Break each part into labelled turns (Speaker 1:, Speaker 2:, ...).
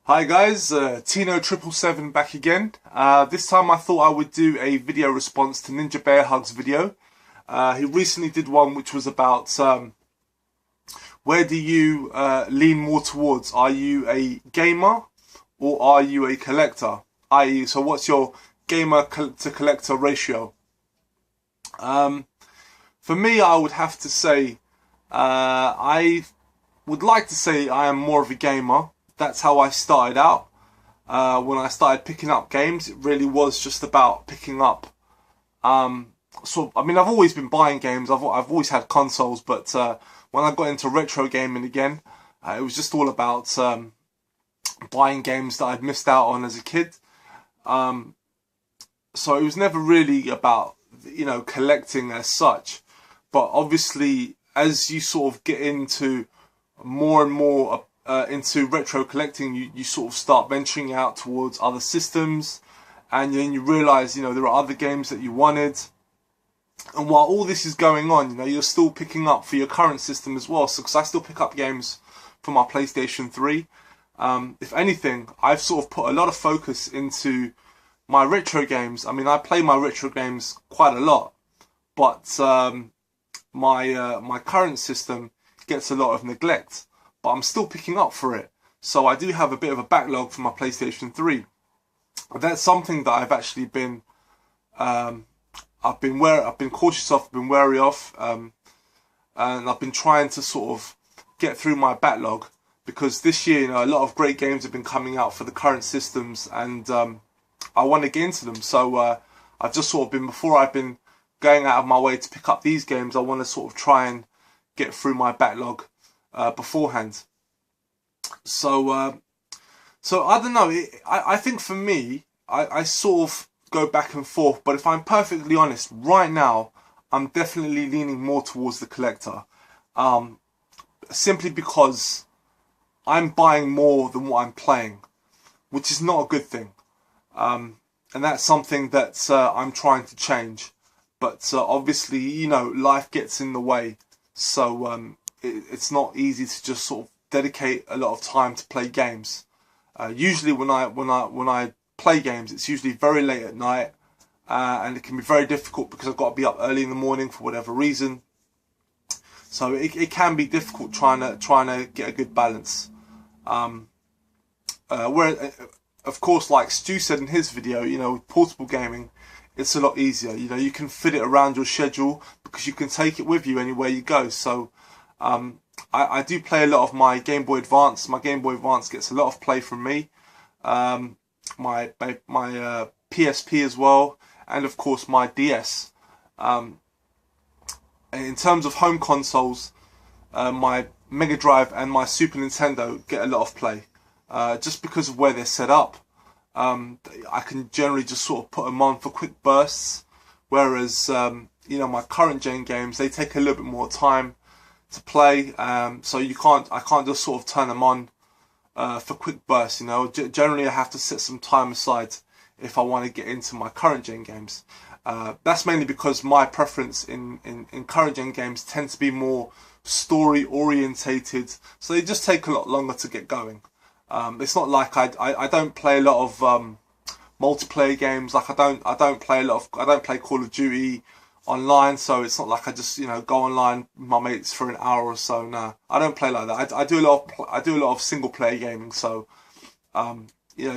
Speaker 1: Hi guys, Tino777 back again. This time I thought I would do a video response to Ninjabearhug's video. He recently did one which was about where do you lean more towards? Are you a gamer or are you a collector? I.e., so what's your gamer to collector ratio? For me, I would have to say I would like to say I am more of a gamer. That's how I started out. When I started picking up games, it really was just about picking up. I mean, I've always been buying games. I've always had consoles, but when I got into retro gaming again, it was just all about buying games that I'd missed out on as a kid. So it was never really about, collecting as such. But obviously, as you sort of get into more and more into retro collecting, you sort of start venturing out towards other systems, and then you realize, there are other games that you wanted. And while all this is going on, you're still picking up for your current system as well. So, because I still pick up games for my PlayStation 3. If anything, I've sort of put a lot of focus into my retro games. I mean, I play my retro games quite a lot, but my current system gets a lot of neglect. But I'm still picking up for it. So I do have a bit of a backlog for my PlayStation 3. That's something that I've actually been, I've been cautious of, been wary of, and I've been trying to sort of get through my backlog, because this year, a lot of great games have been coming out for the current systems, and I want to get into them. So I've just sort of been, before I've been going out of my way to pick up these games, I want to sort of try and get through my backlog beforehand. So I don't know. I think for me, I sort of go back and forth. But if I'm perfectly honest, right now, I'm definitely leaning more towards the collector. Simply because I'm buying more than what I'm playing, which is not a good thing. And that's something that I'm trying to change. But obviously, life gets in the way. So it's not easy to just sort of dedicate a lot of time to play games. Usually when I play games, it's usually very late at night, and it can be very difficult because I've got to be up early in the morning for whatever reason. So it can be difficult trying to get a good balance. Where, of course, like Stu said in his video, with portable gaming, it's a lot easier. You can fit it around your schedule because you can take it with you anywhere you go. So I do play a lot of my Game Boy Advance. My Game Boy Advance gets a lot of play from me. My PSP as well, and of course my DS. In terms of home consoles, my Mega Drive and my Super Nintendo get a lot of play, just because of where they're set up. I can generally just sort of put them on for quick bursts, whereas my current gen games, they take a little bit more time to play, so I can't just sort of turn them on for quick bursts. Generally I have to set some time aside if I want to get into my current gen games. That's mainly because my preference in current gen games tend to be more story orientated, so they just take a lot longer to get going. It's not like I don't play a lot of multiplayer games. Like I don't play Call of Duty online, so it's not like I just go online with my mates for an hour or so. Nah, I don't play like that. I do a lot of single player gaming. So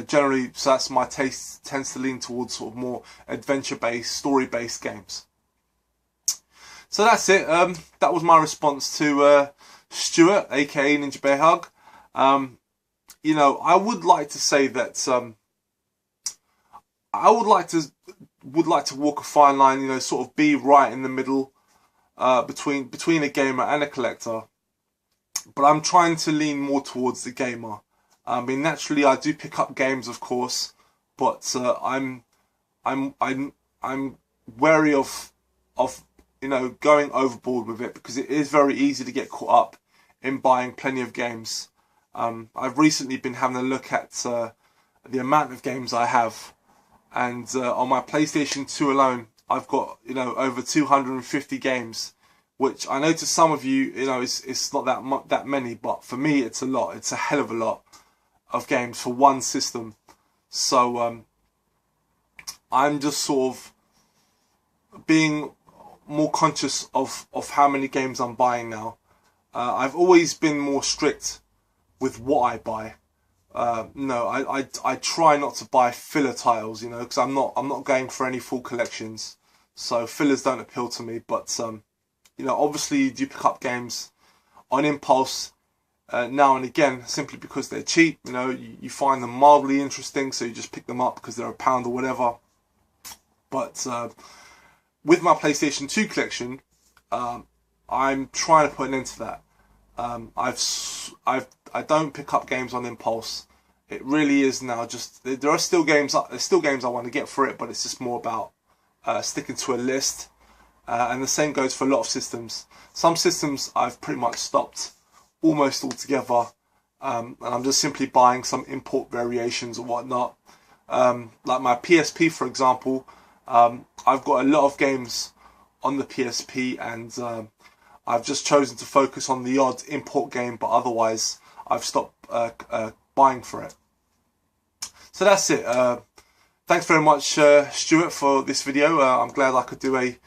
Speaker 1: generally, so that's my taste tends to lean towards sort of more adventure based, story based games. So that's it. That was my response to Stuart, aka Ninjabearhug. I would like to say that I would like to walk a fine line, sort of be right in the middle between a gamer and a collector. But I'm trying to lean more towards the gamer. I mean, naturally, I do pick up games, of course, but I'm wary of going overboard with it, because it is very easy to get caught up in buying plenty of games. I've recently been having a look at the amount of games I have, and on my PlayStation 2 alone, I've got over 250 games, which I know to some of you, it's not that many, but for me, it's a lot. It's a hell of a lot. of games for one system. So I'm just sort of being more conscious of how many games I'm buying now. I've always been more strict with what I buy. No, I try not to buy filler titles, you know, because I'm not going for any full collections. So fillers don't appeal to me. But you know, obviously you do pick up games on impulse now and again, simply because they're cheap. You know, you find them mildly interesting, so you just pick them up because they're £1 or whatever. But with my PlayStation 2 collection, I'm trying to put an end to that. I don't pick up games on impulse. It really is now just, there are still games. There's still games I want to get for it, but it's just more about sticking to a list. And the same goes for a lot of systems. Some systems I've pretty much stopped almost altogether, and I'm just simply buying some import variations or whatnot. Like my PSP, for example, I've got a lot of games on the PSP, and I've just chosen to focus on the odd import game, but otherwise I've stopped buying for it. So that's it. Thanks very much, Stuart, for this video. I'm glad I could do a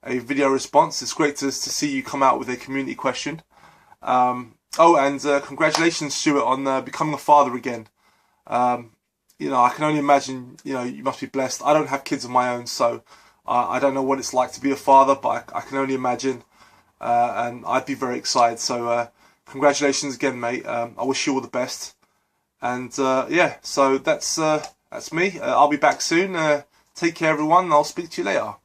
Speaker 1: video response. It's great to see you come out with a community question. Oh, and congratulations, Stuart, on becoming a father again. You know, I can only imagine, you know, you must be blessed. I don't have kids of my own, so I don't know what it's like to be a father, but I can only imagine. And I'd be very excited. So congratulations again, mate. I wish you all the best. And yeah, so that's me. I'll be back soon. Take care, everyone. I'll speak to you later.